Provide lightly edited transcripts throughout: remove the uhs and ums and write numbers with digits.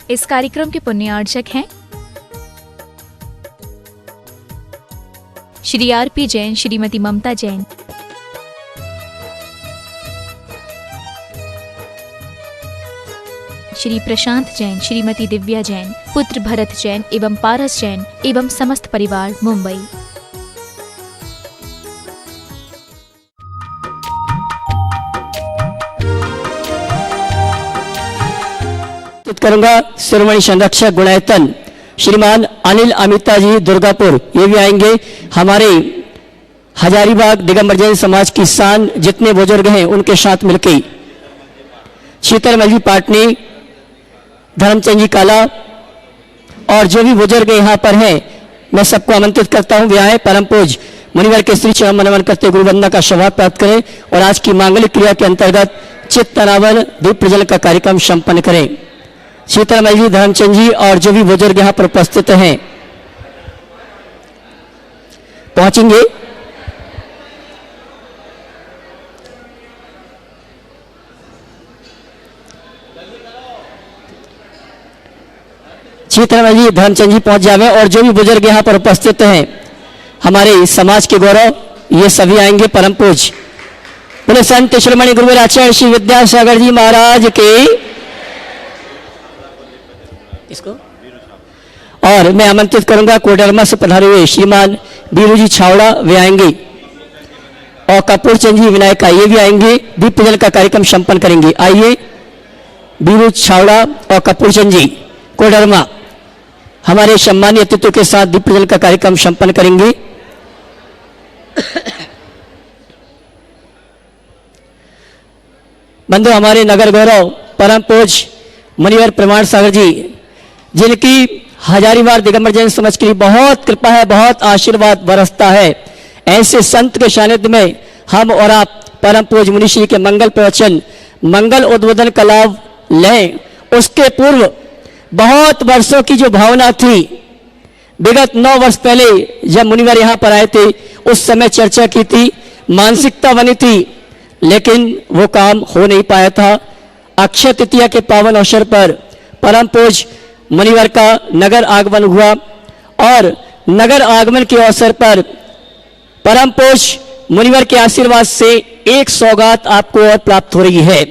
इस कार्यक्रम के पुण्यार्चक हैं श्री आर.पी. जैन, श्रीमती ममता जैन, श्री प्रशांत जैन, श्रीमती दिव्या जैन, पुत्र भरत जैन एवं पारस जैन एवं समस्त परिवार, मुंबई। करूंगा शिरोमणि संरक्षक गुणायतन श्रीमान अनिल अमिता जी दुर्गापुर, ये भी आएंगे। हमारे हजारीबाग दिगंबर जैन समाज की शान जितने बुजुर्ग हैं उनके साथ मिलकर, शीतलमल जी पाटनी, धर्मचंद जी काला और जो भी बुजुर्ग यहाँ पर हैं, मैं सबको आमंत्रित करता हूँ। वे आए परम पूज मुनिवर के श्री चरण नमन करते गुरु वंदना का सौभाग्य प्राप्त करें और आज की मांगलिक क्रिया के अंतर्गत चित्त तनावन दीप प्रज्वलन का कार्यक्रम संपन्न करें। शीतलमल जी, धर्मचंद जी और जो भी बुजुर्ग यहाँ पर उपस्थित हैं पहुंचेंगे। शीतलमल जी, धर्मचंद जी पहुंच जावे और जो भी बुजुर्ग यहाँ पर उपस्थित हैं हमारे समाज के गौरव, ये सभी आएंगे। परम पूज बोले संत शिरोमणि गुरुवर आचार्य श्री विद्यासागर जी महाराज के। इसको और मैं आमंत्रित करूंगा कोडरमा से पधारे हुए श्रीमान बीरू जी छावड़ा, वे आएंगे और कपूर चंद जी विनायका, ये भी आएंगे। दीप प्रज्वलन का कार्यक्रम संपन्न करेंगे। आइए बीरू छावड़ा और कपूर चंद जी कोडरमा हमारे सम्मानीय अतिथियों के साथ दीप प्रज्वलन का कार्यक्रम संपन्न करेंगे। बंधु, हमारे नगर गौरव परम पूज मुनिवर प्रमाण सागर जी, जिनकी हजारीबाग दिगंबर जैन समाज के लिए बहुत कृपा है, बहुत आशीर्वाद बरसता है, ऐसे संत के सानिध्य में हम और आप परम पूज मुनिश्री के मंगल प्रवचन, मंगल उद्बोधन का लाभ लें। उसके पूर्व बहुत वर्षों की जो भावना थी, विगत 9 वर्ष पहले जब मुनिवर यहाँ पर आए थे उस समय चर्चा की थी, मानसिकता बनी थी, लेकिन वो काम हो नहीं पाया था। अक्षय तृतीया के पावन अवसर पर परम पूज मुनिवर का नगर आगमन हुआ और नगर आगमन के अवसर पर परम पूज मुनिवर के आशीर्वाद से एक सौगात आपको और प्राप्त हो रही है,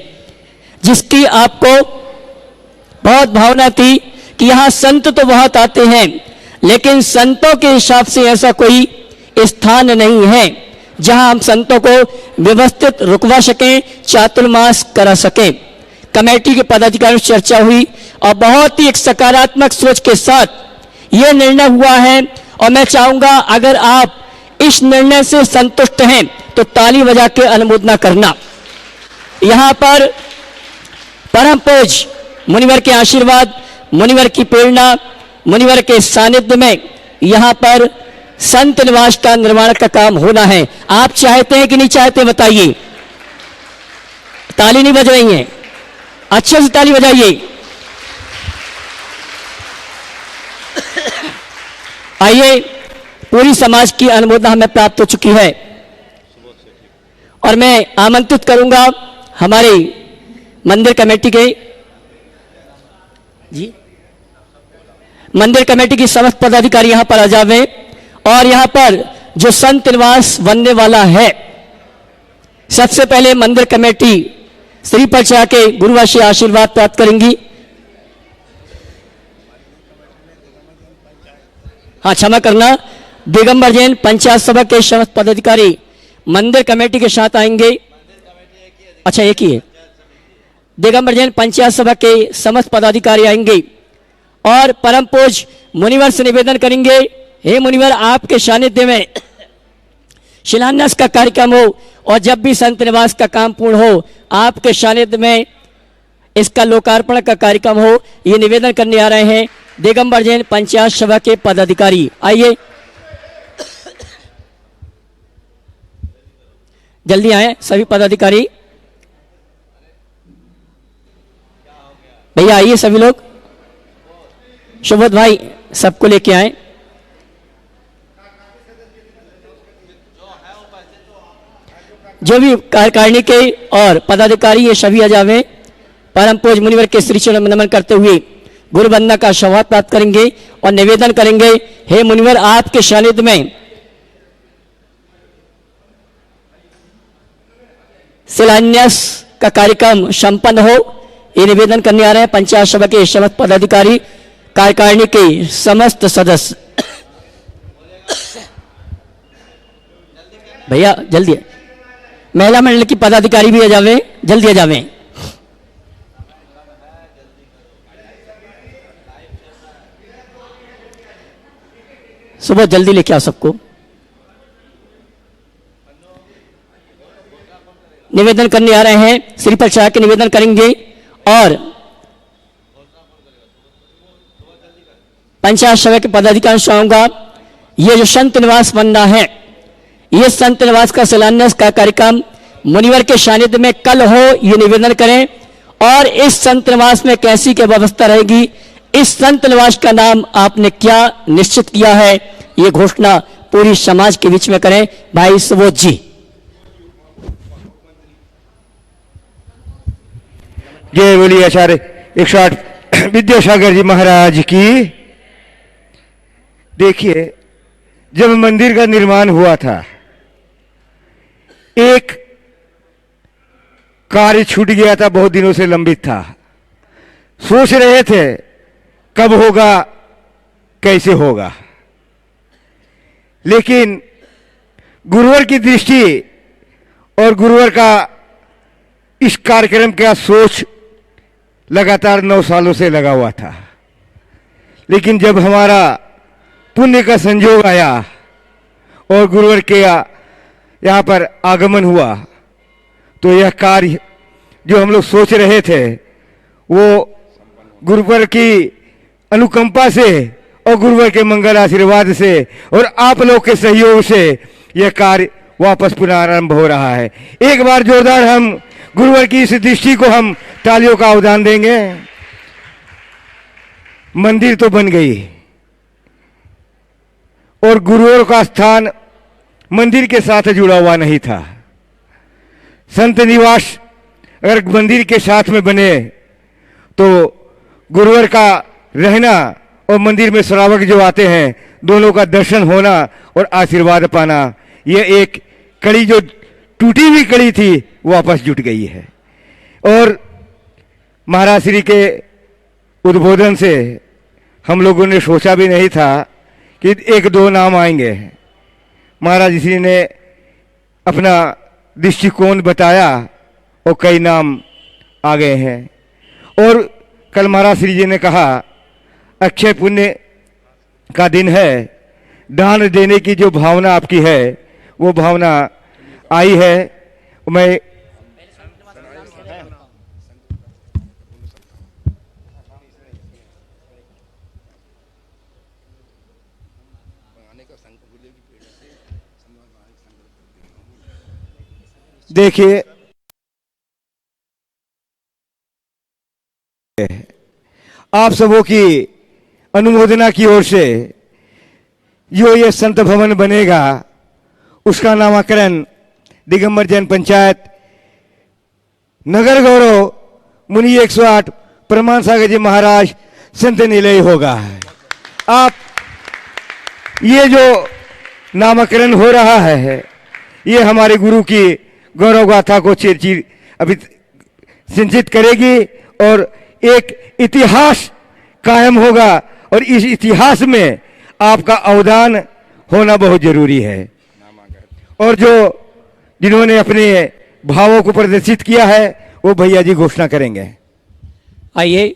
जिसकी आपको बहुत भावना थी कि यहाँ संत तो बहुत आते हैं, लेकिन संतों के हिसाब से ऐसा कोई स्थान नहीं है जहां हम संतों को व्यवस्थित रुकवा सकें, चातुर्मास करा सकें। कमेटी के पदाधिकारियों से चर्चा हुई और बहुत ही एक सकारात्मक सोच के साथ यह निर्णय हुआ है और मैं चाहूंगा अगर आप इस निर्णय से संतुष्ट हैं तो ताली बजा के अनुमोदना करना। यहां पर परम पूज मुनिवर के आशीर्वाद, मुनिवर की प्रेरणा, मुनिवर के सानिध्य में यहां पर संत निवास का निर्माण का काम होना है। आप चाहते हैं कि नहीं चाहते बताइए। ताली नहीं बज रही है, अच्छे से ताली बजाइए। आइए, पूरी समाज की अनुमोदना हमें प्राप्त हो चुकी है और मैं आमंत्रित करूंगा हमारे मंदिर कमेटी के जी, मंदिर कमेटी की समस्त पदाधिकारी यहां पर आ जावे और यहां पर जो संत निवास बनने वाला है, सबसे पहले मंदिर कमेटी श्री पर चढ़ा के गुरुवाशी आशीर्वाद प्राप्त करेंगी। हाँ, क्षमा करना, दिगंबर जैन पंचायत सभा के समस्त पदाधिकारी मंदिर कमेटी के साथ आएंगे। अच्छा, एक ही है। दिगंबर जैन पंचायत सभा के समस्त पदाधिकारी आएंगे और परम पूज मुनिवर से निवेदन करेंगे, हे मुनिवर, आपके सानिध्य में शिलान्यास का कार्यक्रम हो और जब भी संत निवास का काम पूर्ण हो आपके सानिध्य में इसका लोकार्पण का कार्यक्रम हो, ये निवेदन करने आ रहे हैं दिगंबर जैन पंचायत सभा के पदाधिकारी। आइए, जल्दी आए सभी पदाधिकारी। भैया आइए सभी लोग, सुबोध भाई सबको लेके आए। जो भी कार्यकारिणी के और पदाधिकारी ये सभी आ जावे। परम पूज मुनिवर के श्री चरण नमन करते हुए गुरु वंदना का सौभाग्य प्राप्त करेंगे और निवेदन करेंगे, हे मुनिवर आपके सानिध्य में शिलान्यास का कार्यक्रम संपन्न हो, ये निवेदन करने आ रहे हैं पंचायत सभा के समस्त पदाधिकारी, कार्यकारिणी के समस्त सदस्य। भैया जल्दी, महिला मंडल की पदाधिकारी भी आ जावे, जल्दी आ जावे। सुबह जल्दी लेके आओ सबको। निवेदन करने आ रहे हैं, श्रीपद शाह के निवेदन करेंगे और पंचायत सभा के पदाधिकारी चाहूंगा, ये जो संत निवास बन रहा है, ये संत निवास का शिलान्यास का कार्यक्रम मुनिवर के सानिध्य में कल हो, ये निवेदन करें। और इस संत निवास में कैसी क्या व्यवस्था रहेगी, इस संत निवास का नाम आपने क्या निश्चित किया है, ये घोषणा पूरी समाज के बीच में करें। भाई सुबोध जी। जय बोलिए आचार्य 108 विद्यासागर जी महाराज की। देखिए, जब मंदिर का निर्माण हुआ था, एक कार्य छूट गया था, बहुत दिनों से लंबित था। सोच रहे थे कब होगा, कैसे होगा, लेकिन गुरुवर की दृष्टि और गुरुवर का इस कार्यक्रम का सोच लगातार 9 सालों से लगा हुआ था। लेकिन जब हमारा पुण्य का संजोग आया और गुरुवर के यहाँ पर आगमन हुआ, तो यह कार्य जो हम लोग सोच रहे थे, वो गुरुवर की अनुकंपा से और गुरुवर के मंगल आशीर्वाद से और आप लोग के सहयोग से यह कार्य वापस पुनः आरंभ हो रहा है। एक बार जोरदार हम गुरुवर की इस दृष्टि को हम तालियों का आह्वान देंगे। मंदिर तो बन गई और गुरुवर का स्थान मंदिर के साथ जुड़ा हुआ नहीं था। संत निवास अगर मंदिर के साथ में बने तो गुरुवर का रहना और मंदिर में श्रावक जो आते हैं, दोनों का दर्शन होना और आशीर्वाद पाना, यह एक कड़ी जो टूटी हुई कड़ी थी वापस जुट गई है। और महाराज श्री के उद्बोधन से हम लोगों ने सोचा भी नहीं था कि 1-2 नाम आएंगे। महाराज श्री ने अपना दृष्टिकोण बताया और कई नाम आ गए हैं। और कल महाराज श्री जी ने कहा, अक्षय पुण्य का दिन है, दान देने की जो भावना आपकी है वो भावना आई है। मैं देखिए, आप सबों की अनुमोदना की ओर से जो ये संत भवन बनेगा, उसका नामकरण दिगंबर जैन पंचायत नगर गौरव मुनि 108 प्रमाण सागर जी महाराज संत निलय होगा। आप ये जो नामकरण हो रहा है, ये हमारे गुरु की गौरव गाथा को चिर अभी सिंचित करेगी और एक इतिहास कायम होगा। और इस इतिहास में आपका अवदान होना बहुत जरूरी है। और जो जिन्होंने अपने भावों को प्रदर्शित किया है, वो भैया जी घोषणा करेंगे। आइए,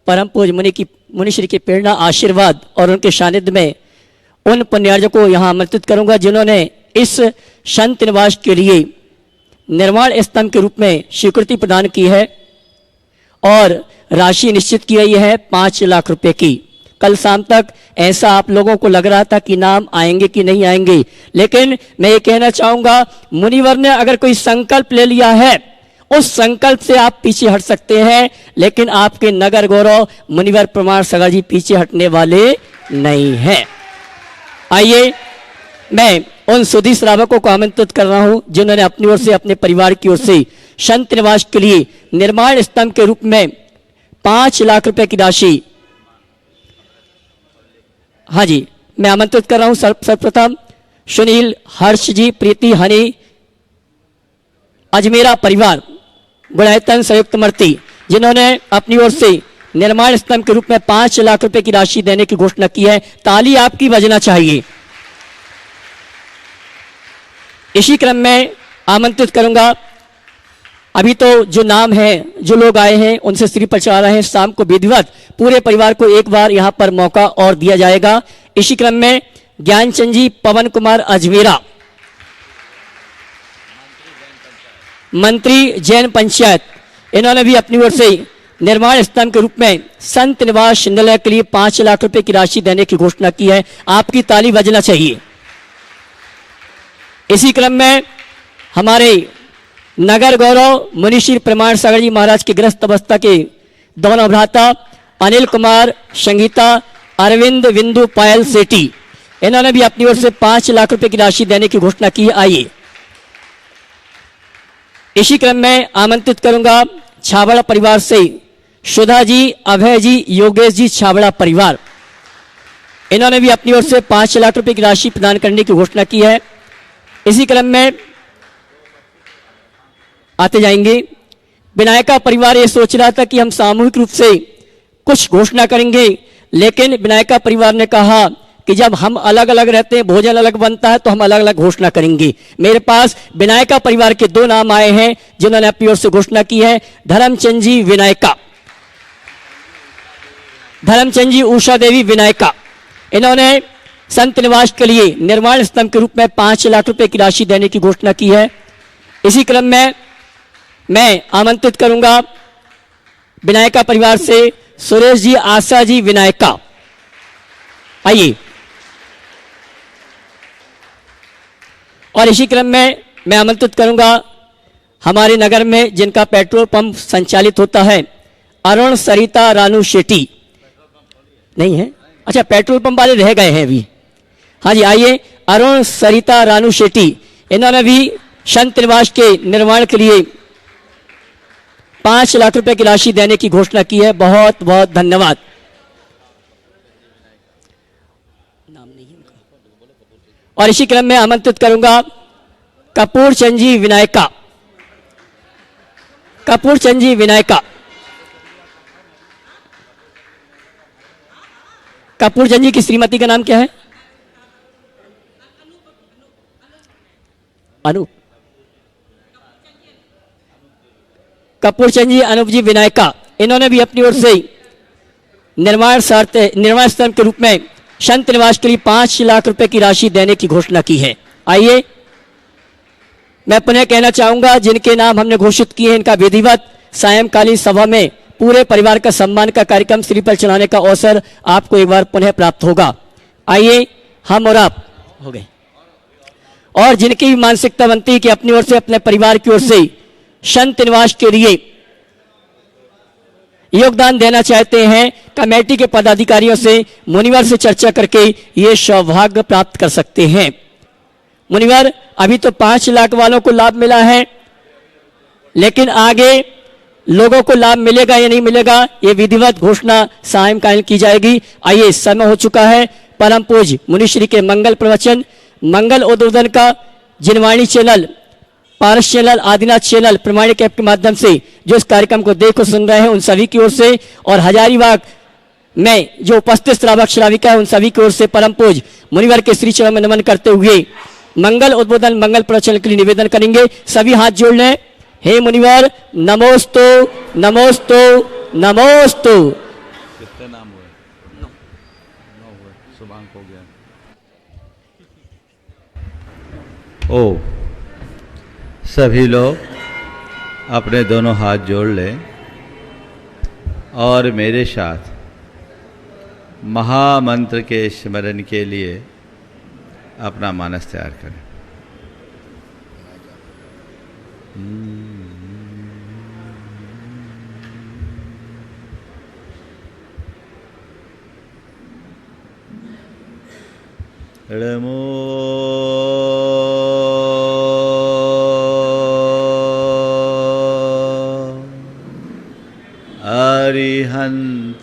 परम पूज्य मुनि श्री की प्रेरणा, आशीर्वाद और उनके सानिध्य में उन पुण्यार्जों को यहाँ आमंत्रित करूंगा जिन्होंने इस संत निवास के लिए निर्माण स्तंभ के रूप में स्वीकृति प्रदान की है और राशि निश्चित की गई है 5 लाख रुपए की। कल शाम तक ऐसा आप लोगों को लग रहा था कि नाम आएंगे कि नहीं आएंगे, लेकिन मैं ये कहना चाहूंगा, मुनिवर ने अगर कोई संकल्प ले लिया है, उस संकल्प से आप पीछे हट सकते हैं, लेकिन आपके नगर गौरव मुनिवर प्रमाण सागर जी पीछे हटने वाले नहीं हैं। आइए, मैं उन सुधी श्रावकों को आमंत्रित कर रहा हूं जिन्होंने अपनी ओर से, अपने परिवार की ओर से संत निवास के लिए निर्माण स्तंभ के रूप में 5 लाख रुपए की राशि हाँ जी, मैं आमंत्रित कर रहा हूं सर्वप्रथम सुनील, हर्ष जी, प्रीति, हनी, अजमेरा परिवार, गुणायतन संयुक्त मर्ती, जिन्होंने अपनी ओर से निर्माण स्तंभ के रूप में 5 लाख रुपए की राशि देने की घोषणा की है। ताली आपकी बजना चाहिए। इसी क्रम में आमंत्रित करूंगा, अभी तो जो नाम है, जो लोग आए हैं उनसे श्री पर चढ़ा रहे हैं, शाम को विधिवत पूरे परिवार को एक बार यहां पर मौका और दिया जाएगा। इसी क्रम में ज्ञानचंद जी, पवन कुमार अजमेरा, मंत्री जैन पंचायत, इन्होंने भी अपनी ओर से निर्माण स्तंभ के रूप में संत निवास निलय के लिए 5 लाख रुपए की राशि देने की घोषणा की है। आपकी ताली बजना चाहिए। इसी क्रम में हमारे नगर गौरव मुनिश्री प्रमाण सागर जी महाराज के ग्रस्त अवस्था के दोनों भ्राता अनिल कुमार, संगीता, अरविंद, बिंदु, पायल सेठी, इन्होंने भी अपनी ओर से 5 लाख रुपए की राशि देने की घोषणा की है। आइए, इसी क्रम में आमंत्रित करूंगा छाबड़ा परिवार से सुधा जी, अभय जी, योगेश जी, छाबड़ा परिवार, इन्होंने भी अपनी ओर से 5 लाख रुपए की राशि प्रदान करने की घोषणा की है। इसी क्रम में आते जाएंगे, विनायका परिवार ये सोच रहा था कि हम सामूहिक रूप से कुछ घोषणा करेंगे, लेकिन विनायका परिवार ने कहा कि जब हम अलग अलग रहते हैं, भोजन अलग बनता है, तो हम अलग अलग घोषणा करेंगे। मेरे पास विनायका परिवार के 2 नाम आए हैं जिन्होंने अपनी ओर से घोषणा की है। धर्मचंद जी विनायका, धर्मचंद जी उषा देवी विनायका, इन्होंने संत निवास के लिए निर्माण स्तंभ के रूप में 5 लाख रुपए की राशि देने की घोषणा की है। इसी क्रम में मैं आमंत्रित करूंगा विनायका परिवार से सुरेश जी, आशा जी विनायका, आइए। और इसी क्रम में मैं आमंत्रित करूंगा हमारे नगर में जिनका पेट्रोल पंप संचालित होता है, अरुण सरिता रानू शेट्टी, नहीं है, अच्छा पेट्रोल पंप वाले रह गए हैं अभी, हाँ जी, आइए। अरुण सरिता रानू शेट्टी, इन्होंने भी संत निवास के निर्माण के लिए 5 लाख रुपए की राशि देने की घोषणा की है। बहुत बहुत धन्यवाद। नाम नहीं है उनका। और इसी क्रम में आमंत्रित करूंगा कपूर चंद जी विनायका, कपूर चंद जी विनायका, कपूर चंद जी की श्रीमती का नाम क्या है? अनूप, कपूर चंद जी, अनूप जी विनायका, इन्होंने भी अपनी ओर से निर्माण स्तंभ के रूप में संत निवास के लिए 5 लाख रुपए की राशि देने की घोषणा की है। आइए, मैं पुनः कहना चाहूंगा जिनके नाम हमने घोषित किए हैं, इनका विधिवत सायंकालीन सभा में पूरे परिवार का सम्मान का कार्यक्रम श्री पर चढ़ाने का अवसर आपको एक बार पुनः प्राप्त होगा। आइए, हम और आप हो गए, और जिनकी भी मानसिकता बनती है कि अपनी ओर से, अपने परिवार की ओर से संत निवास के लिए योगदान देना चाहते हैं, कमेटी के पदाधिकारियों से, मुनिवर से चर्चा करके ये सौभाग्य प्राप्त कर सकते हैं। मुनिवर, अभी तो 5 लाख वालों को लाभ मिला है, लेकिन आगे लोगों को लाभ मिलेगा या नहीं मिलेगा, ये विधिवत घोषणा सायंकालीन की जाएगी। आइए, समय हो चुका है। परम पूज्य मुनिश्री के मंगल प्रवचन, मंगल उद्बोधन का जिनवाणी चैनल, पारस चैनल, आदिनाथ चैनल, प्रमाणिक ऐप के माध्यम से जो इस कार्यक्रम को देख और सुन रहे हैं, उन सभी की ओर से, और हजारीबाग में जो उपस्थित श्रावक श्राविका है, उन सभी की ओर से परम पूज्य मुनिवर के श्री चरणों में नमन करते हुए मंगल उद्बोधन, मंगल प्रवचन के लिए निवेदन करेंगे। सभी हाथ जोड़ लें। हे मुनिवर, नमोस्तु नमोस्तु नमोस्तु। कितने नाम हुए? 9 हुए। शुभांक हो गया। ओ, सभी लोग अपने दोनों हाथ जोड़ लें और मेरे साथ महामंत्र के स्मरण के लिए अपना मानस तैयार करें। नमो अरिहंताय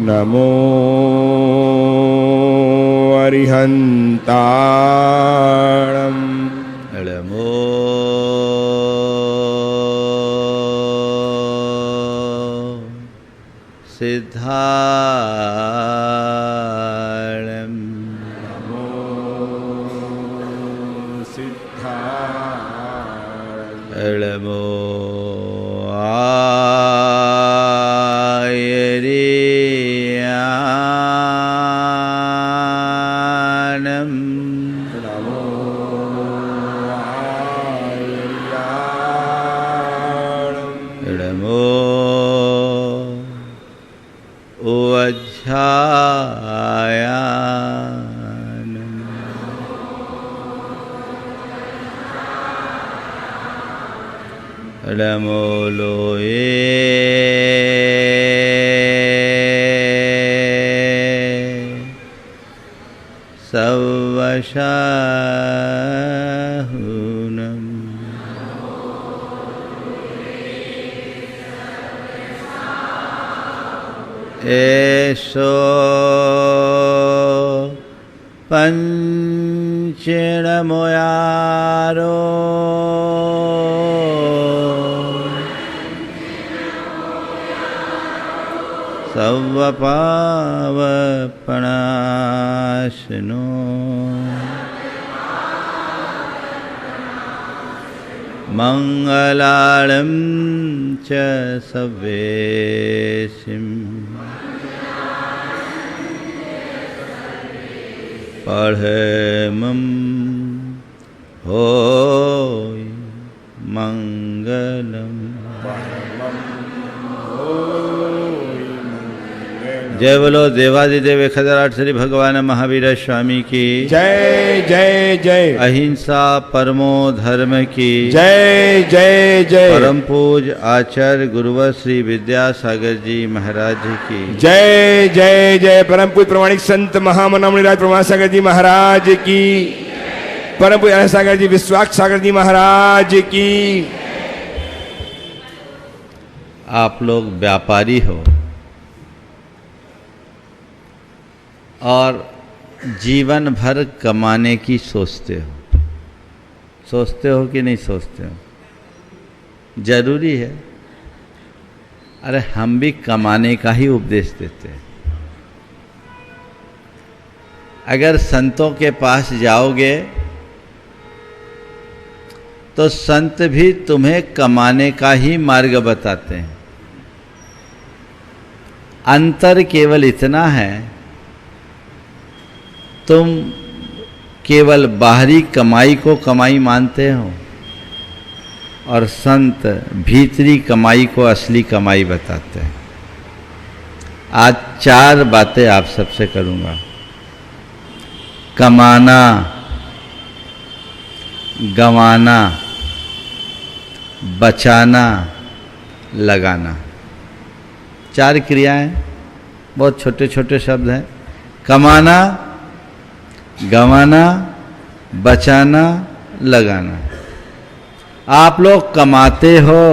नमो अरिहन्ताणं नमो सिद्धाणं नमो सिद्धाणं नमो आयर्याणं नमो आयर्याणं नमो उवज्झायानं नमो लोये सवशाहुनं एषो पंचणमुयारो सवपावपणाशनो मंगलालं च सवेशिं पढ़मं होय मंगलम्। जय बोलो देवादिदेव 1008 श्री भगवान महावीर स्वामी की जय जय जय। अहिंसा परमो धर्म की जय जय जय। परम पूज आचार्य गुरुवर श्री विद्यासागर जी महाराज जी की जय जय जय। परम पूज प्रमाणिक संत महामनामणि राज प्रमाण सागर जी महाराज की, परम पूज सागर जी विश्वास सागर जी महाराज की। आप लोग व्यापारी हो और जीवन भर कमाने की सोचते हो कि नहीं सोचते हो? जरूरी है। अरे हम भी कमाने का ही उपदेश देते हैं। अगर संतों के पास जाओगे तो संत भी तुम्हें कमाने का ही मार्ग बताते हैं। अंतर केवल इतना है, तुम केवल बाहरी कमाई को कमाई मानते हो और संत भीतरी कमाई को असली कमाई बताते हैं। आज 4 बातें आप सबसे करूंगा। कमाना, गंवाना, बचाना, लगाना। 4 क्रियाएं, बहुत छोटे छोटे शब्द हैं। कमाना, गंवाना, बचाना, लगाना। आप लोग कमाते हो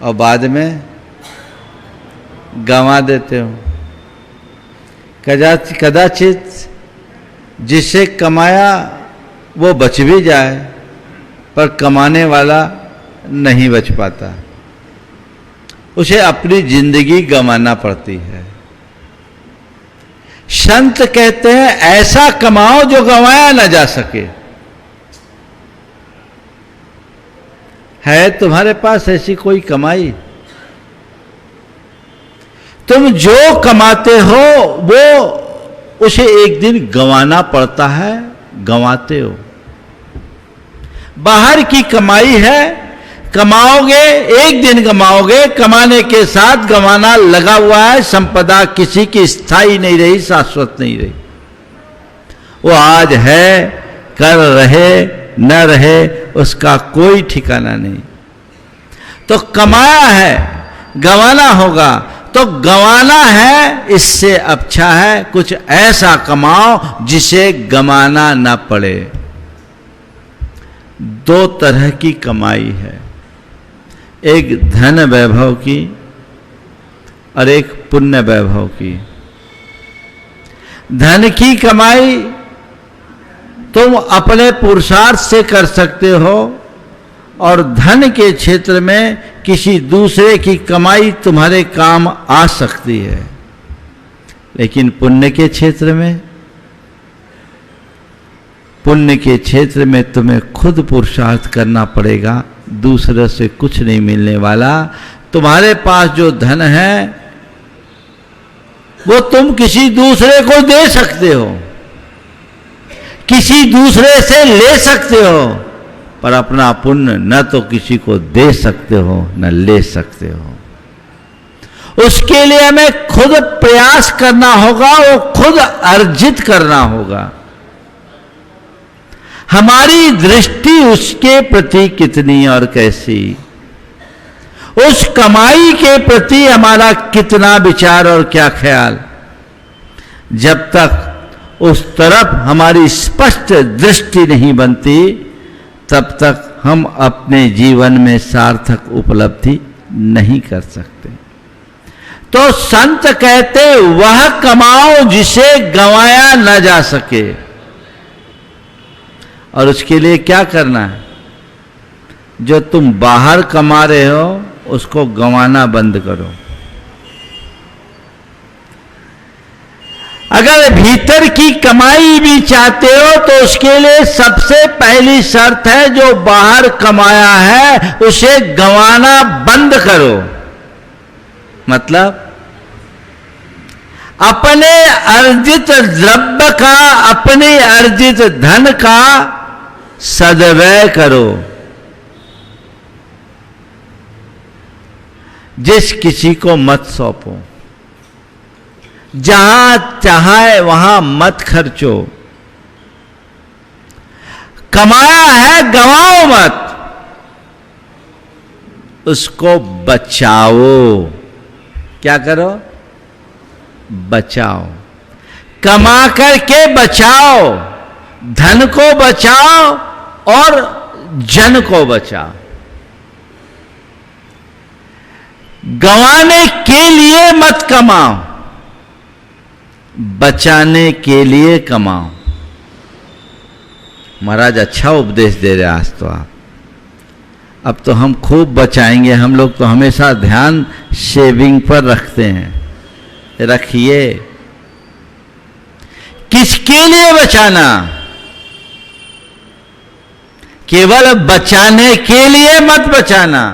और बाद में गंवा देते हो। कदाचित जिसे कमाया वो बच भी जाए, पर कमाने वाला नहीं बच पाता, उसे अपनी जिंदगी गंवाना पड़ती है। संत कहते हैं ऐसा कमाओ जो गंवाया ना जा सके। है तुम्हारे पास ऐसी कोई कमाई? तुम जो कमाते हो वो उसे एक दिन गंवाना पड़ता है, गंवाते हो। बाहर की कमाई है, कमाओगे एक दिन कमाओगे, कमाने के साथ गंवाना लगा हुआ है। संपदा किसी की स्थायी नहीं रही, शाश्वत नहीं रही। वो आज है, कर रहे न रहे उसका कोई ठिकाना नहीं। तो कमाया है, गंवाना होगा, तो गंवाना है इससे अच्छा है कुछ ऐसा कमाओ जिसे गंवाना ना पड़े। दो तरह की कमाई है, एक धन वैभव की और एक पुण्य वैभव की। धन की कमाई तुम अपने पुरुषार्थ से कर सकते हो और धन के क्षेत्र में किसी दूसरे की कमाई तुम्हारे काम आ सकती है, लेकिन पुण्य के क्षेत्र में, पुण्य के क्षेत्र में तुम्हें खुद पुरुषार्थ करना पड़ेगा, दूसरे से कुछ नहीं मिलने वाला। तुम्हारे पास जो धन है वो तुम किसी दूसरे को दे सकते हो, किसी दूसरे से ले सकते हो, पर अपना पुण्य न तो किसी को दे सकते हो न ले सकते हो। उसके लिए हमें खुद प्रयास करना होगा, वो खुद अर्जित करना होगा। हमारी दृष्टि उसके प्रति कितनी और कैसी, उस कमाई के प्रति हमारा कितना विचार और क्या ख्याल। जब तक उस तरफ हमारी स्पष्ट दृष्टि नहीं बनती, तब तक हम अपने जीवन में सार्थक उपलब्धि नहीं कर सकते। तो संत कहते वह कमाओ जिसे गंवाया न जा सके। और उसके लिए क्या करना है? जो तुम बाहर कमा रहे हो उसको गंवाना बंद करो। अगर भीतर की कमाई भी चाहते हो तो उसके लिए सबसे पहली शर्त है, जो बाहर कमाया है उसे गंवाना बंद करो। मतलब अपने अर्जित द्रव्य का, अपने अर्जित धन का सदव्यय करो। जिस किसी को मत सौंपो, जहां चाहे वहां मत खर्चो। कमाया है गंवाओ मत, उसको बचाओ। क्या करो? बचाओ। कमा करके बचाओ, धन को बचाओ और जन को बचाओ। गंवाने के लिए मत कमाओ, बचाने के लिए कमाओ। महाराज अच्छा उपदेश दे रहे आज तो आप। अब तो हम खूब बचाएंगे। हम लोग तो हमेशा ध्यान सेविंग पर रखते हैं। रखिए। किसके लिए बचाना? केवल बचाने के लिए मत बचाना।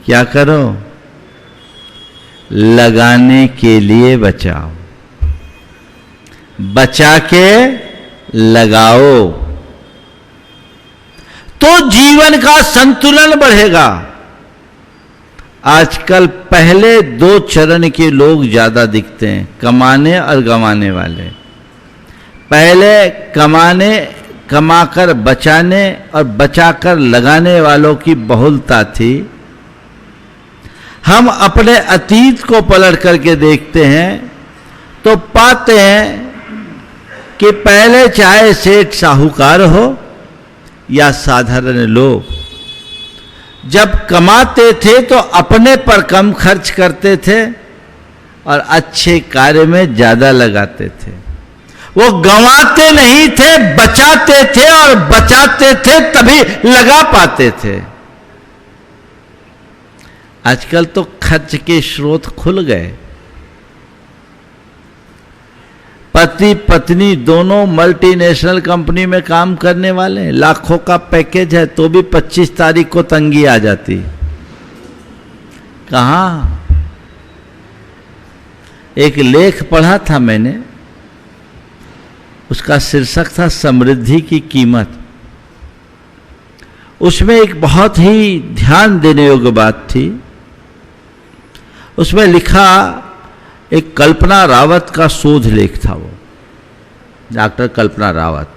क्या करो? लगाने के लिए बचाओ, बचा के लगाओ, तो जीवन का संतुलन बढ़ेगा। आजकल पहले दो चरण के लोग ज्यादा दिखते हैं, कमाने और गंवाने वाले। पहले कमाने, कमाकर बचाने और बचाकर लगाने वालों की बहुलता थी। हम अपने अतीत को पलट करके देखते हैं तो पाते हैं कि पहले चाहे सेठ साहूकार हो या साधारण लोग, जब कमाते थे तो अपने पर कम खर्च करते थे और अच्छे कार्य में ज्यादा लगाते थे। वो गंवाते नहीं थे, बचाते थे, और बचाते थे तभी लगा पाते थे। आजकल तो खर्च के स्रोत खुल गए। पति पत्नी दोनों मल्टीनेशनल कंपनी में काम करने वाले, लाखों का पैकेज है तो भी 25 तारीख को तंगी आ जाती। कहां? एक लेख पढ़ा था मैंने, उसका शीर्षक था समृद्धि की कीमत। उसमें एक बहुत ही ध्यान देने योग्य बात थी। उसमें लिखा, एक कल्पना रावत का शोध लेख था, वो डॉक्टर कल्पना रावत।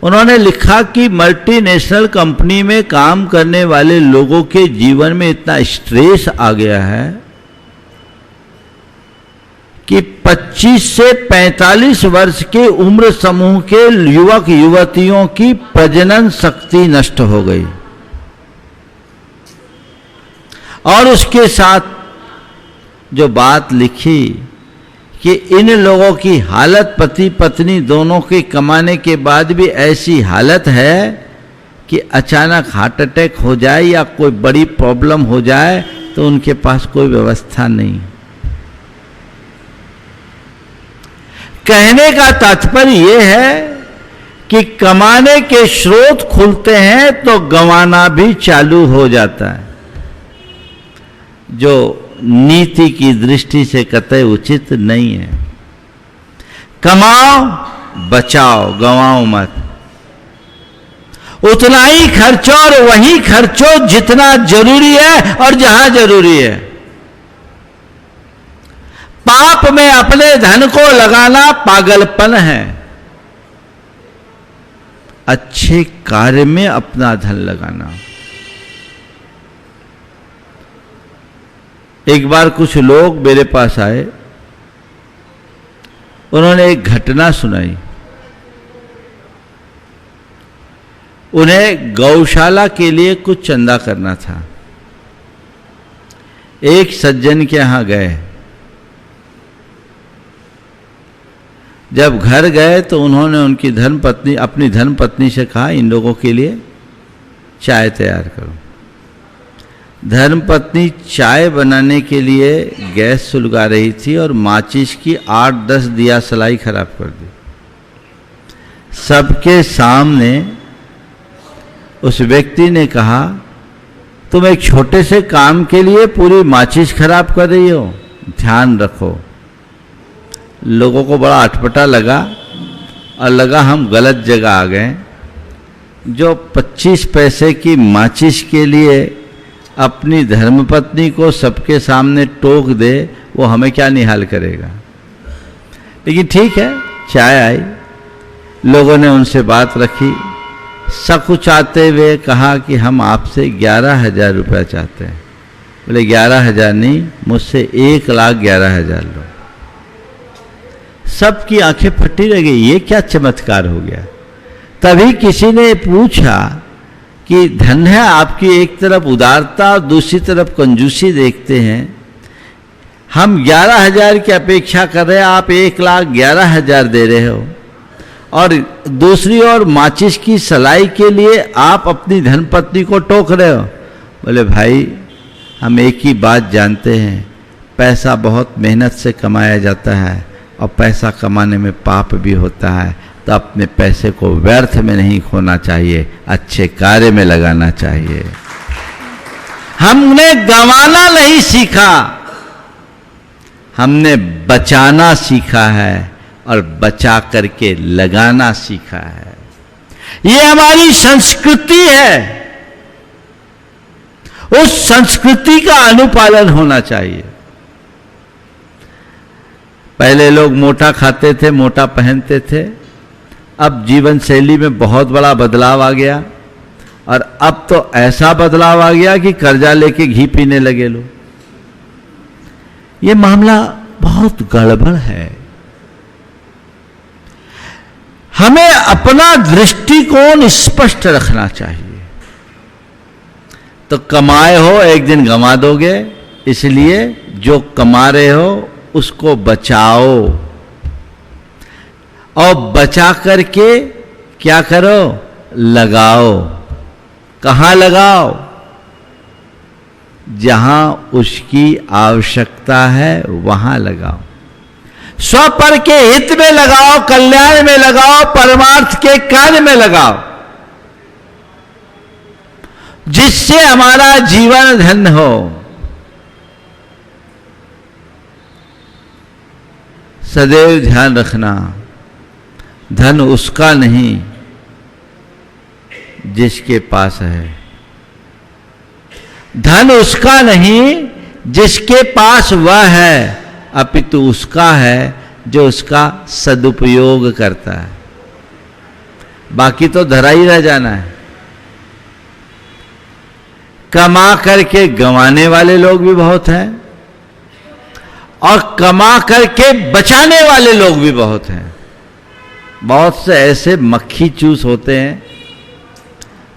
उन्होंने लिखा कि मल्टीनेशनल कंपनी में काम करने वाले लोगों के जीवन में इतना स्ट्रेस आ गया है कि 25 से 45 वर्ष के उम्र समूह के युवक युवतियों की प्रजनन शक्ति नष्ट हो गई और उसके साथ जो बात लिखी कि इन लोगों की हालत पति पत्नी दोनों के कमाने के बाद भी ऐसी हालत है कि अचानक हार्ट अटैक हो जाए या कोई बड़ी प्रॉब्लम हो जाए तो उनके पास कोई व्यवस्था नहीं। कहने का तात्पर्य यह है कि कमाने के स्रोत खुलते हैं तो गंवाना भी चालू हो जाता है, जो नीति की दृष्टि से कतई उचित नहीं है। कमाओ बचाओ, गंवाओ मत। उतना ही खर्चो और वही खर्चो जितना जरूरी है और जहां जरूरी है। पाप में अपने धन को लगाना पागलपन है, अच्छे कार्य में अपना धन लगाना। एक बार कुछ लोग मेरे पास आए, उन्होंने एक घटना सुनाई। उन्हें गौशाला के लिए कुछ चंदा करना था। एक सज्जन के यहां गए। जब घर गए तो उन्होंने उनकी धर्मपत्नी अपनी धर्मपत्नी से कहा, इन लोगों के लिए चाय तैयार करो। धर्मपत्नी चाय बनाने के लिए गैस सुलगा रही थी और माचिस की 8-10 दिया सलाई खराब कर दी। सबके सामने उस व्यक्ति ने कहा, तुम एक छोटे से काम के लिए पूरी माचिस खराब कर रही हो, ध्यान रखो। लोगों को बड़ा अटपटा लगा और लगा हम गलत जगह आ गए। जो 25 पैसे की माचिस के लिए अपनी धर्मपत्नी को सबके सामने टोक दे, वो हमें क्या निहाल करेगा। लेकिन ठीक है, चाय आई, लोगों ने उनसे बात रखी। सकुचाते हुए कहा कि हम आपसे 11,000 रुपया चाहते हैं। बोले 11,000 नहीं, मुझसे 1,11,000 लो। सबकी आंखें फटी रह गई, ये क्या चमत्कार हो गया। तभी किसी ने पूछा कि धन है आपकी, एक तरफ उदारता और दूसरी तरफ कंजूसी देखते हैं। हम 11,000 की अपेक्षा कर रहे हैं, आप 1,11,000 दे रहे हो, और दूसरी ओर माचिस की सलाई के लिए आप अपनी धर्मपत्नी को टोक रहे हो। बोले भाई, हम एक ही बात जानते हैं, पैसा बहुत मेहनत से कमाया जाता है और पैसा कमाने में पाप भी होता है, तो अपने पैसे को व्यर्थ में नहीं खोना चाहिए, अच्छे कार्य में लगाना चाहिए। हमने गंवाना नहीं सीखा, हमने बचाना सीखा है और बचा करके लगाना सीखा है। ये हमारी संस्कृति है, उस संस्कृति का अनुपालन होना चाहिए। पहले लोग मोटा खाते थे, मोटा पहनते थे। अब जीवन शैली में बहुत बड़ा बदलाव आ गया, और अब तो ऐसा बदलाव आ गया कि कर्जा लेके घी पीने लगे लोग। ये मामला बहुत गड़बड़ है। हमें अपना दृष्टिकोण स्पष्ट रखना चाहिए। तो कमाए हो, एक दिन गंवा दोगे, इसलिए जो कमा रहे हो उसको बचाओ, और बचा करके क्या करो, लगाओ। कहां लगाओ? जहां उसकी आवश्यकता है वहां लगाओ। स्वपर के हित में लगाओ, कल्याण में लगाओ, परमार्थ के कार्य में लगाओ, जिससे हमारा जीवन धन्य हो। सदैव ध्यान रखना, धन उसका नहीं जिसके पास है। धन उसका नहीं जिसके पास वह है, अपितु उसका है जो उसका सदुपयोग करता है। बाकी तो धरा ही रह जाना है। कमा करके गंवाने वाले लोग भी बहुत हैं, और कमा करके बचाने वाले लोग भी बहुत हैं। बहुत से ऐसे मक्खी चूस होते हैं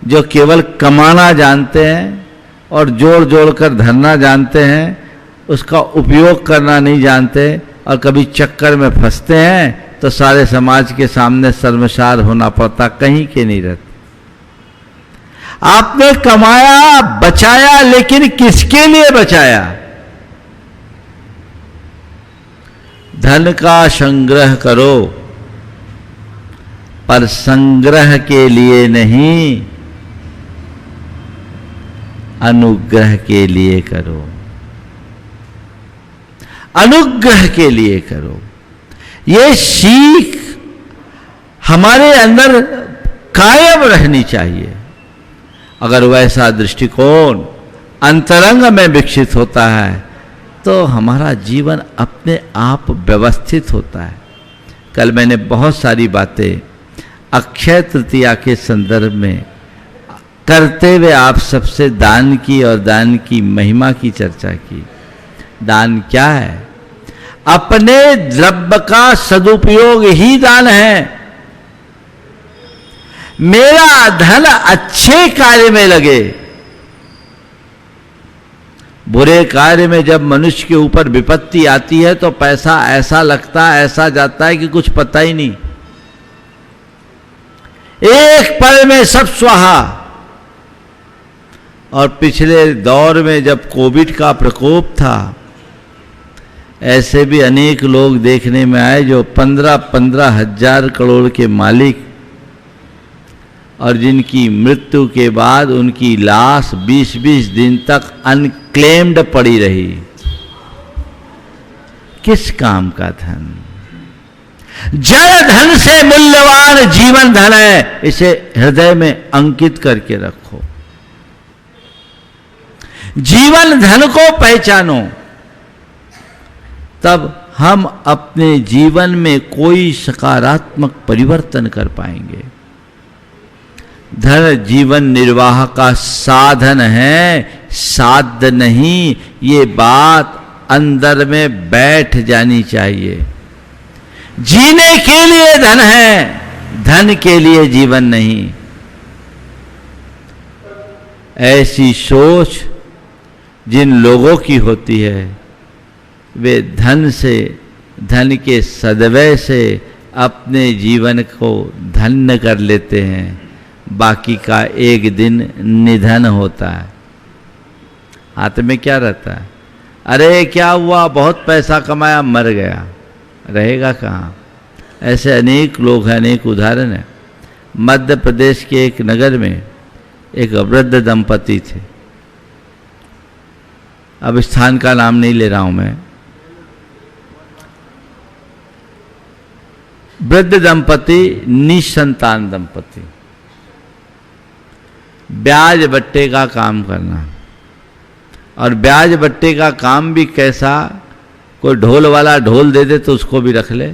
जो केवल कमाना जानते हैं और जोड़ जोड़ कर धरना जानते हैं, उसका उपयोग करना नहीं जानते, और कभी चक्कर में फंसते हैं तो सारे समाज के सामने शर्मसार होना पड़ता, कहीं के नहीं रहते। आपने कमाया, बचाया, लेकिन किसके लिए बचाया? धन का संग्रह करो, पर संग्रह के लिए नहीं, अनुग्रह के लिए करो। अनुग्रह के लिए करो। ये सीख हमारे अंदर कायम रहनी चाहिए। अगर वैसा दृष्टिकोण अंतरंग में विकसित होता है तो हमारा जीवन अपने आप व्यवस्थित होता है। कल मैंने बहुत सारी बातें अक्षय तृतीया के संदर्भ में करते हुए आप सबसे दान की और दान की महिमा की चर्चा की। दान क्या है? अपने द्रव्य का सदुपयोग ही दान है। मेरा धन अच्छे कार्य में लगे। बुरे कार्य में जब मनुष्य के ऊपर विपत्ति आती है तो पैसा ऐसा लगता है, ऐसा जाता है कि कुछ पता ही नहीं, एक पल में सब स्वाहा। और पिछले दौर में जब कोविड का प्रकोप था, ऐसे भी अनेक लोग देखने में आए जो 15-15 हजार करोड़ के मालिक, और जिनकी मृत्यु के बाद उनकी लाश 20-20 दिन तक अनक्लेम्ड पड़ी रही। किस काम का धन? जड़ धन से मूल्यवान जीवन धन है। इसे हृदय में अंकित करके रखो। जीवन धन को पहचानो, तब हम अपने जीवन में कोई सकारात्मक परिवर्तन कर पाएंगे। धन जीवन निर्वाह का साधन है, साध्य नहीं। ये बात अंदर में बैठ जानी चाहिए। जीने के लिए धन है, धन के लिए जीवन नहीं। ऐसी सोच जिन लोगों की होती है, वे धन से, धन के सद्व्यय से अपने जीवन को धन्य कर लेते हैं। बाकी का एक दिन निधन होता है। हाथ में क्या रहता है? अरे क्या हुआ, बहुत पैसा कमाया, मर गया, रहेगा कहाँ? ऐसे अनेक लोग हैं, अनेक उदाहरण हैं। मध्य प्रदेश के एक नगर में एक वृद्ध दंपति थे। अब स्थान का नाम नहीं ले रहा हूं मैं। वृद्ध दंपति, निसंतान दंपति, ब्याज बट्टे का काम करना। और ब्याज बट्टे का काम भी कैसा? कोई ढोल वाला ढोल दे दे तो उसको भी रख ले,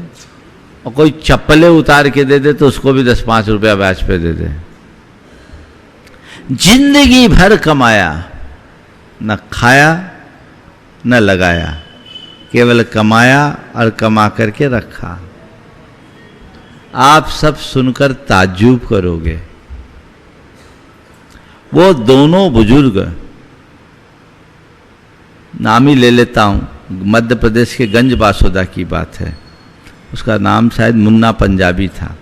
और कोई चप्पलें उतार के दे दे तो उसको भी 10-5 रुपया ब्याज पे दे दे। जिंदगी भर कमाया, न खाया न लगाया, केवल कमाया और कमा करके रखा। आप सब सुनकर ताज्जुब करोगे। वो दोनों बुजुर्ग, नाम ही ले लेता हूं, मध्य प्रदेश के गंज बासोदा की बात है। उसका नाम शायद मुन्ना पंजाबी था।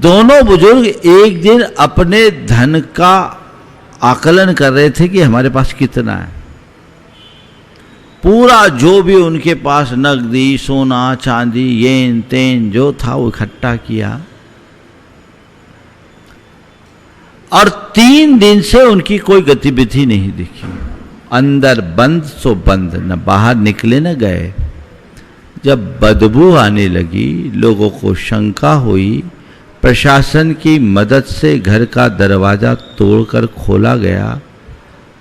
दोनों बुजुर्ग एक दिन अपने धन का आकलन कर रहे थे कि हमारे पास कितना है। पूरा जो भी उनके पास नकदी, सोना, चांदी, येन तेन जो था वो इकट्ठा किया, और 3 दिन से उनकी कोई गतिविधि नहीं दिखी। अंदर बंद सो बंद, न बाहर निकले न गए। जब बदबू आने लगी, लोगों को शंका हुई। प्रशासन की मदद से घर का दरवाजा तोड़कर खोला गया।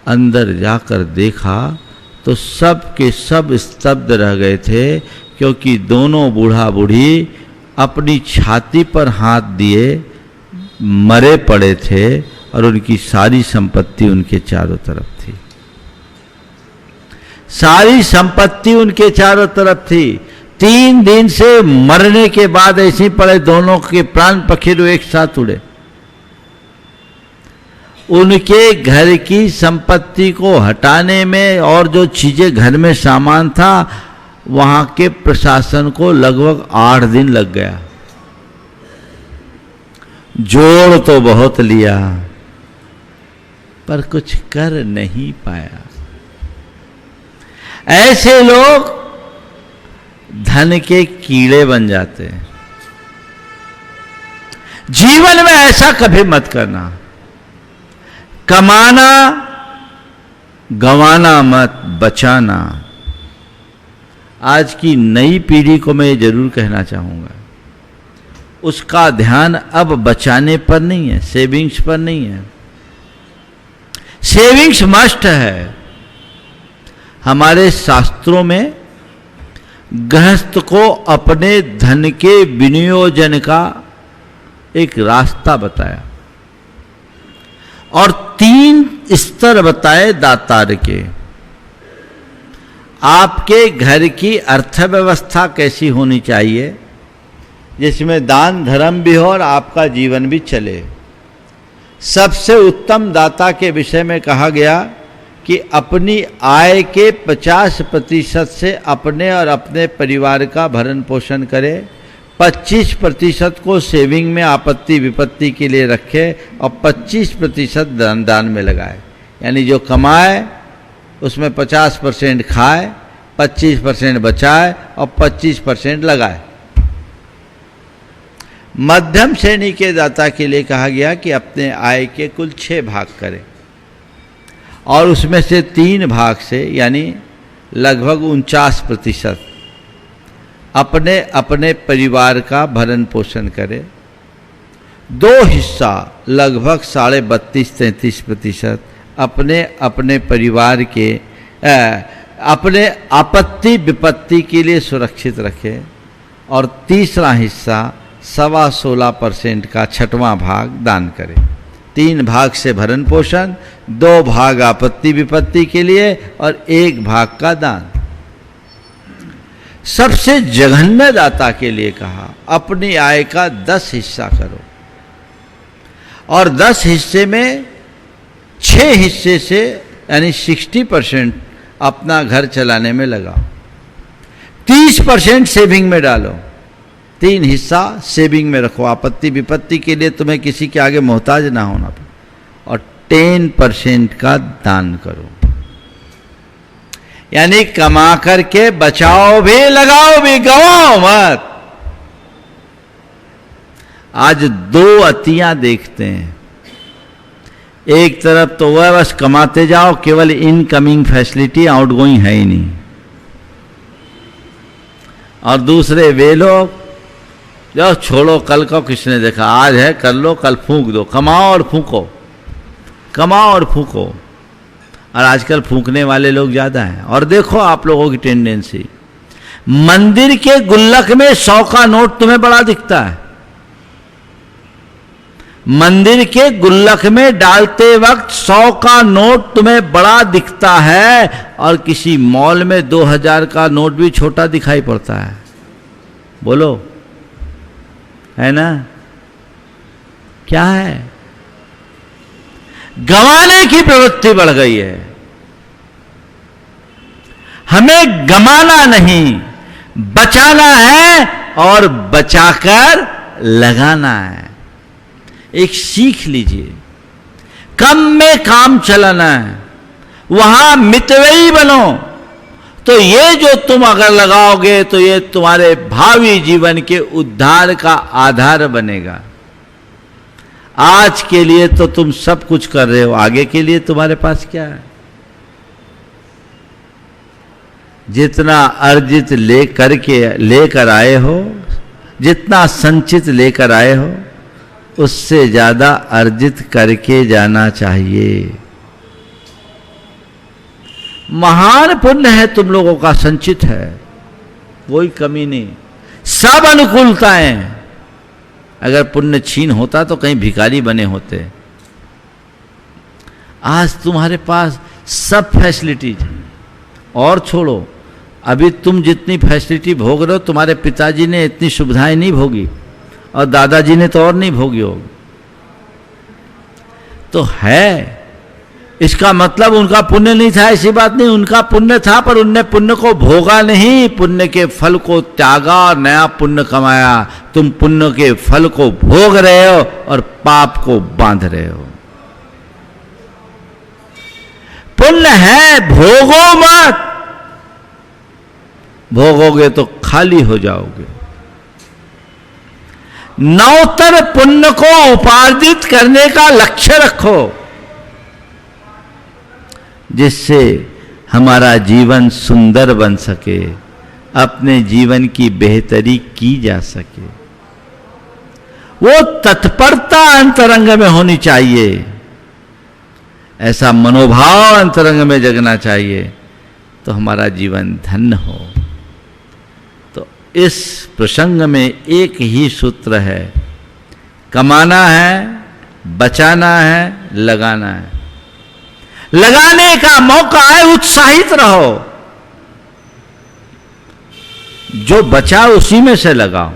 अंदर जाकर देखा तो सब के सब स्तब्ध रह गए थे, क्योंकि दोनों बूढ़ा बूढ़ी अपनी छाती पर हाथ दिए मरे पड़े थे और उनकी सारी संपत्ति उनके चारों तरफ थी। सारी संपत्ति उनके चारों तरफ थी। 3 दिन से मरने के बाद ऐसे ही पड़े, दोनों के प्राण पखेरु एक साथ उड़े। उनके घर की संपत्ति को हटाने में और जो चीजें घर में सामान था, वहां के प्रशासन को लगभग 8 दिन लग गया। जोड़ तो बहुत लिया पर कुछ कर नहीं पाया। ऐसे लोग धन के कीड़े बन जाते हैं। जीवन में ऐसा कभी मत करना। कमाना गंवाना मत, बचाना। आज की नई पीढ़ी को मैं जरूर कहना चाहूंगा, उसका ध्यान अब बचाने पर नहीं है, सेविंग्स पर नहीं है। सेविंग्स मस्ट है। हमारे शास्त्रों में गृहस्थ को अपने धन के विनियोजन का एक रास्ता बताया और 3 स्तर बताए दातार के। आपके घर की अर्थव्यवस्था कैसी होनी चाहिए, जिसमें दान धर्म भी हो और आपका जीवन भी चले। सबसे उत्तम दाता के विषय में कहा गया कि अपनी आय के 50% से अपने और अपने परिवार का भरण पोषण करे, 25% को सेविंग में आपत्ति विपत्ति के लिए रखे और 25% दान में लगाए। यानी जो कमाए उसमें 50% खाए, 25% बचाए और 25% लगाए। मध्यम श्रेणी के दाता के लिए कहा गया कि अपने आय के कुल 6 भाग करें और उसमें से 3 भाग से यानी लगभग 49% अपने अपने परिवार का भरण पोषण करे। 2 हिस्सा लगभग 32.5-33% अपने अपने परिवार के अपने आपत्ति विपत्ति के लिए सुरक्षित रखे और तीसरा हिस्सा 16.25% का 6वां भाग दान करे। 3 भाग से भरण पोषण, 2 भाग आपत्ति विपत्ति के लिए और 1 भाग का दान। सबसे जघन्य दाता के लिए कहा अपनी आय का 10 हिस्सा करो और 10 हिस्से में 6 हिस्से से यानी 60% अपना घर चलाने में लगाओ, 30% सेविंग में डालो, 3 हिस्सा सेविंग में रखो, आपत्ति विपत्ति के लिए तुम्हें किसी के आगे मोहताज ना होना पड़े, और 10% का दान करो। यानी कमा करके बचाओ भी, लगाओ भी, गवाओ मत। आज 2 अतियां देखते हैं। एक तरफ तो वह बस कमाते जाओ, केवल इनकमिंग फैसिलिटी, आउटगोइंग है ही नहीं, और दूसरे वे लोग जो छोड़ो कल को किसने देखा, आज है कर लो, कल फूंक दो, कमाओ और फूंको, कमाओ और फूंको। और आजकल फूंकने वाले लोग ज्यादा हैं। और देखो आप लोगों की टेंडेंसी, मंदिर के गुल्लक में 100 का नोट तुम्हें बड़ा दिखता है, मंदिर के गुल्लक में डालते वक्त 100 का नोट तुम्हें बड़ा दिखता है और किसी मॉल में 2000 का नोट भी छोटा दिखाई पड़ता है। बोलो, है ना? क्या है? गंवाने की प्रवृत्ति बढ़ गई है। हमें गंवाना नहीं, बचाना है और बचाकर लगाना है। एक सीख लीजिए, कम में काम चलाना है, वहां मितव्ययी बनो। तो ये जो तुम अगर लगाओगे तो ये तुम्हारे भावी जीवन के उद्धार का आधार बनेगा। आज के लिए तो तुम सब कुछ कर रहे हो, आगे के लिए तुम्हारे पास क्या है? जितना अर्जित लेकर आए हो, जितना संचित लेकर आए हो, उससे ज्यादा अर्जित करके जाना चाहिए। महान पुण्य है तुम लोगों का संचित है, कोई कमी नहीं, सब अनुकूलताएं। अगर पुण्य छीन होता तो कहीं भिखारी बने होते। आज तुम्हारे पास सब फैसिलिटीज, और छोड़ो, अभी तुम जितनी फैसिलिटी भोग रहे हो तुम्हारे पिताजी ने इतनी सुविधाएं नहीं भोगी और दादाजी ने तो और नहीं भोगी होगी। तो है, इसका मतलब उनका पुण्य नहीं था ऐसी बात नहीं, उनका पुण्य था, पर उनने पुण्य को भोगा नहीं, पुण्य के फल को त्यागा और नया पुण्य कमाया। तुम पुण्य के फल को भोग रहे हो और पाप को बांध रहे हो। पुण्य है, भोगो मत, भोगोगे तो खाली हो जाओगे। नवतर पुण्य को उपार्जित करने का लक्ष्य रखो, जिससे हमारा जीवन सुंदर बन सके, अपने जीवन की बेहतरी की जा सके। वो तत्परता अंतरंग में होनी चाहिए, ऐसा मनोभाव अंतरंग में जगना चाहिए, तो हमारा जीवन धन्य हो। तो इस प्रसंग में एक ही सूत्र है, कमाना है, बचाना है, लगाना है। लगाने का मौका है, उत्साहित रहो, जो बचा उसी में से लगाओ,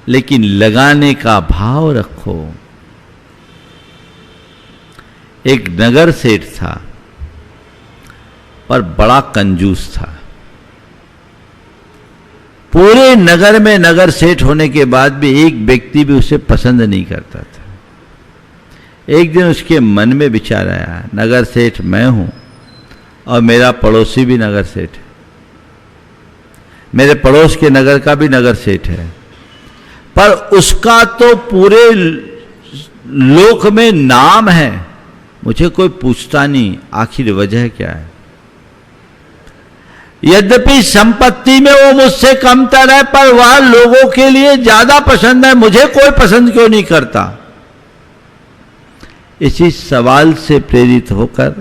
लेकिन लगाने का भाव रखो। एक नगर सेठ था, पर बड़ा कंजूस था। पूरे नगर में नगर सेठ होने के बाद भी एक व्यक्ति भी उसे पसंद नहीं करता था। एक दिन उसके मन में विचार आया, नगर सेठ मैं हूं और मेरा पड़ोसी भी नगर सेठ है, मेरे पड़ोस के नगर का भी नगर सेठ है, पर उसका तो पूरे लोक में नाम है, मुझे कोई पूछता नहीं, आखिर वजह क्या है? यद्यपि संपत्ति में वो मुझसे कमतर है, पर वह लोगों के लिए ज्यादा पसंद है, मुझे कोई पसंद क्यों नहीं करता? इसी सवाल से प्रेरित होकर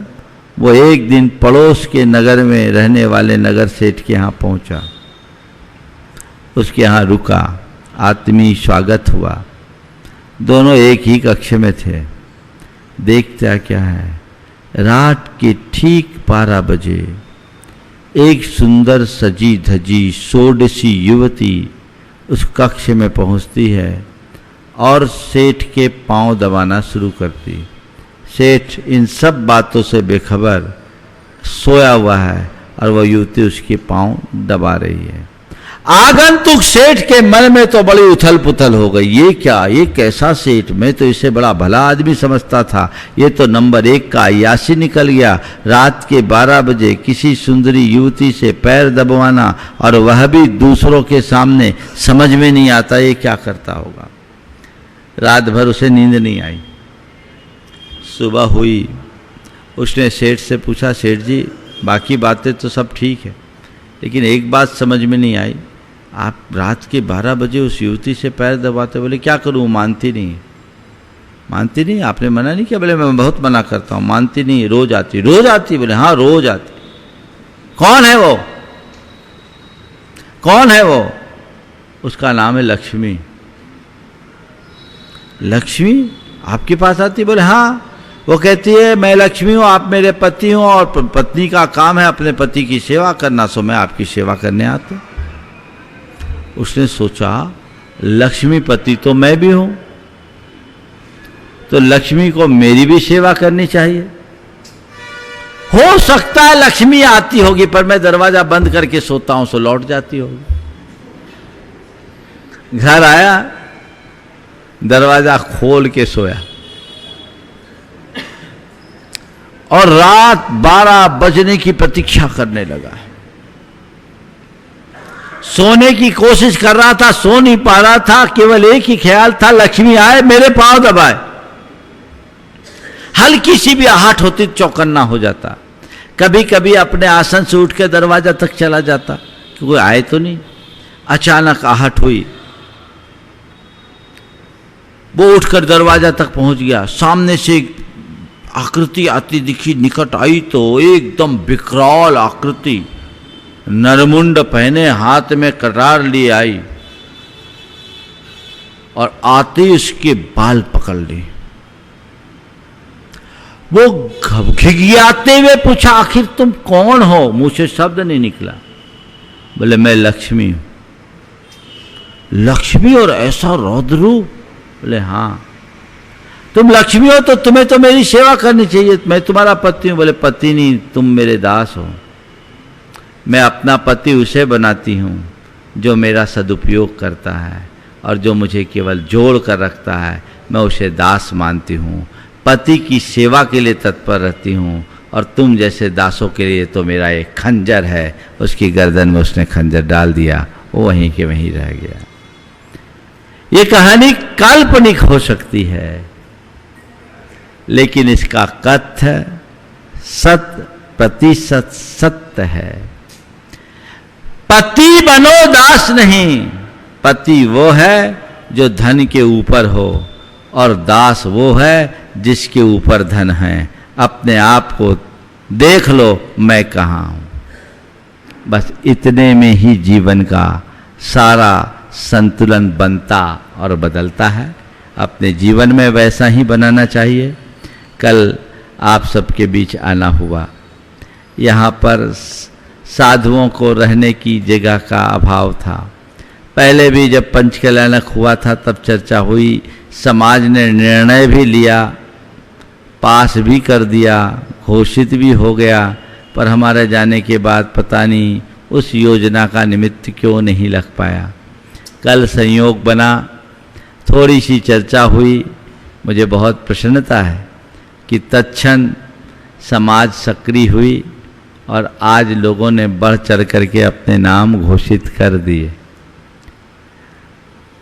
वो एक दिन पड़ोस के नगर में रहने वाले नगर सेठ के यहाँ पहुंचा। उसके यहाँ रुका, आत्मीय स्वागत हुआ। दोनों एक ही कक्ष में थे। देखता क्या है, रात के ठीक 12 बजे एक सुंदर सजी धजी सोडसी युवती उस कक्ष में पहुंचती है और सेठ के पांव दबाना शुरू करती। सेठ इन सब बातों से बेखबर सोया हुआ है और वह युवती उसके पांव दबा रही है। आगंतुक सेठ के मन में तो बड़ी उथल पुथल हो गई। ये क्या, ये कैसा सेठ? मैं तो इसे बड़ा भला आदमी समझता था, ये तो नंबर 1 का अय्यासी निकल गया। रात के 12 बजे किसी सुंदरी युवती से पैर दबवाना, और वह भी दूसरों के सामने, समझ में नहीं आता ये क्या करता होगा। रात भर उसे नींद नहीं आई। सुबह हुई, उसने सेठ से पूछा, सेठ जी बाकी बातें तो सब ठीक है, लेकिन एक बात समझ में नहीं आई, आप रात के 12 बजे उस युवती से पैर दबाते। बोले क्या करूं, मानती नहीं। मानती नहीं? आपने मना नहीं किया? बोले मैं बहुत मना करता हूं, मानती नहीं, रोज आती। रोज आती? बोले हाँ रोज आती। कौन है वो? कौन है वो? उसका नाम है लक्ष्मी। लक्ष्मी आपके पास आती? बोले हाँ। वो कहती है मैं लक्ष्मी हूं, आप मेरे पति हूं, और पत्नी का काम है अपने पति की सेवा करना, सो मैं आपकी सेवा करने आती। उसने सोचा लक्ष्मीपति तो मैं भी हूं, तो लक्ष्मी को मेरी भी सेवा करनी चाहिए। हो सकता है लक्ष्मी आती होगी, पर मैं दरवाजा बंद करके सोता हूं, सो लौट जाती होगी। घर आया, दरवाजा खोल के सोया, और रात 12 बजने की प्रतीक्षा करने लगा। सोने की कोशिश कर रहा था, सो नहीं पा रहा था। केवल एक ही ख्याल था, लक्ष्मी आए, मेरे पांव दबाए। हल्की सी भी आहट होती चौकन्ना हो जाता। कभी कभी अपने आसन से उठ के दरवाजा तक चला जाता कि कोई आए तो नहीं। अचानक आहट हुई, वो उठकर दरवाजा तक पहुंच गया। सामने से एक आकृति आती दिखी, निकट आई तो एकदम विकराल आकृति, नरमुंड पहने, हाथ में कटार लिए आई, और आते उसके बाल पकड़ ली। वो घिघियाते हुए पूछा, आखिर तुम कौन हो? मुंह से शब्द नहीं निकला। बोले मैं लक्ष्मी हूं। लक्ष्मी और ऐसा रौद्र रूप? बोले हाँ। तुम लक्ष्मी हो तो तुम्हें तो मेरी सेवा करनी चाहिए, मैं तुम्हारा पति हूं। बोले पति नहीं, तुम मेरे दास हो। मैं अपना पति उसे बनाती हूं जो मेरा सदुपयोग करता है, और जो मुझे केवल जोड़ कर रखता है मैं उसे दास मानती हूं। पति की सेवा के लिए तत्पर रहती हूं, और तुम जैसे दासों के लिए तो मेरा एक खंजर है। उसकी गर्दन में उसने खंजर डाल दिया, वो वहीं के वहीं रह गया। ये कहानी काल्पनिक हो सकती है, लेकिन इसका कथ्य 100% सत्य है। पति बनो दास नहीं। पति वो है जो धन के ऊपर हो, और दास वो है जिसके ऊपर धन है। अपने आप को देख लो, मैं कहाँ हूं। बस इतने में ही जीवन का सारा संतुलन बनता और बदलता है। अपने जीवन में वैसा ही बनाना चाहिए। कल आप सबके बीच आना हुआ, यहाँ पर साधुओं को रहने की जगह का अभाव था। पहले भी जब पंचकल्याणक हुआ था तब चर्चा हुई, समाज ने निर्णय भी लिया, पास भी कर दिया, घोषित भी हो गया, पर हमारे जाने के बाद पता नहीं उस योजना का निमित्त क्यों नहीं लग पाया। कल संयोग बना, थोड़ी सी चर्चा हुई। मुझे बहुत प्रसन्नता है कि तत्क्षण समाज सक्रिय हुई, और आज लोगों ने बढ़ चढ़ करके अपने नाम घोषित कर दिए।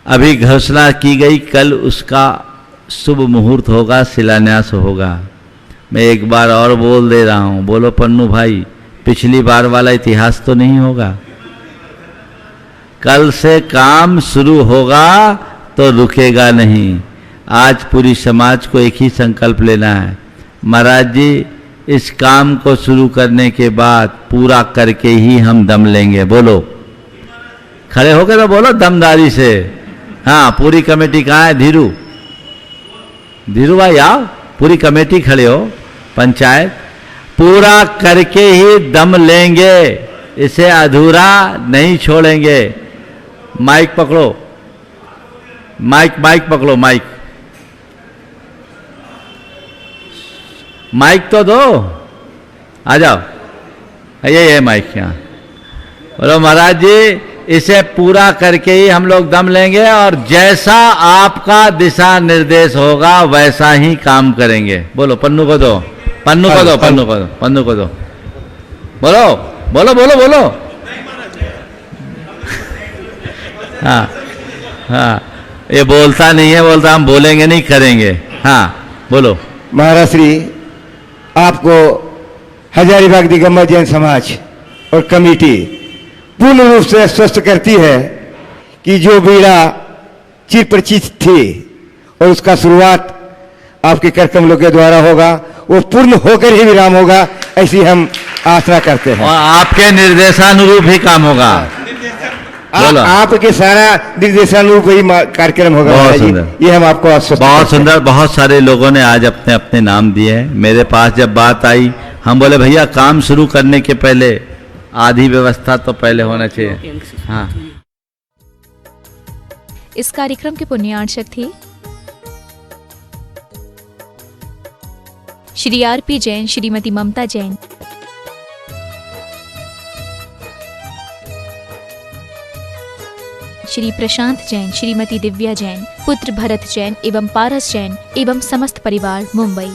अभी घोषणा की गई, कल उसका शुभ मुहूर्त होगा, शिलान्यास होगा। मैं एक बार और बोल दे रहा हूं, बोलो पन्नू भाई, पिछली बार वाला इतिहास तो नहीं होगा। कल से काम शुरू होगा तो रुकेगा नहीं। आज पूरी समाज को एक ही संकल्प लेना है, महाराज जी इस काम को शुरू करने के बाद पूरा करके ही हम दम लेंगे। बोलो, खड़े होकर तो बोलो दमदारी से। हाँ, पूरी कमेटी कहाँ है? धीरू, धीरू भाई आओ, पूरी कमेटी खड़े हो। पंचायत पूरा करके ही दम लेंगे, इसे अधूरा नहीं छोड़ेंगे। माइक पकड़ो, माइक पकड़ो, माइक तो दो, आ जाओ, ये माइक यहाँ। बोलो महाराज जी इसे पूरा करके ही हम लोग दम लेंगे, और जैसा आपका दिशा निर्देश होगा वैसा ही काम करेंगे। बोलो, पन्नू को दो, पन्नू को दो, पन्नू को दो, पन्नू को दो। बोलो बोलो बोलो बोलो। हाँ हाँ, ये बोलता नहीं है, बोलता हम बोलेंगे नहीं, करेंगे। हाँ बोलो। महाराज श्री, आपको हजारीबाग दिगंबर जैन समाज और कमेटी पूर्ण रूप से स्वस्थ करती है कि जो बीड़ा चिर परिचित थी और उसका शुरुआत आपके कर कमलों के द्वारा होगा, वो पूर्ण होकर ही विराम होगा, ऐसी हम आशा करते हैं। और आपके निर्देशानुरूप ही काम होगा। आपके सारा निर्देशानुरूप ही कार्यक्रम होगा। बहुत सुंदर, ये हम आपको आश्वस्त बहुत सुंदर। बहुत सारे लोगों ने आज अपने अपने नाम दिए हैं। मेरे पास जब बात आई, हम बोले भैया काम शुरू करने के पहले आधी व्यवस्था तो पहले होना चाहिए। हाँ, इस कार्यक्रम के पुण्यार्चक थे श्री आर.पी. जैन, श्रीमती ममता जैन, श्री प्रशांत जैन, श्रीमती दिव्या जैन, पुत्र भरत जैन एवं पारस जैन एवं समस्त परिवार, मुंबई।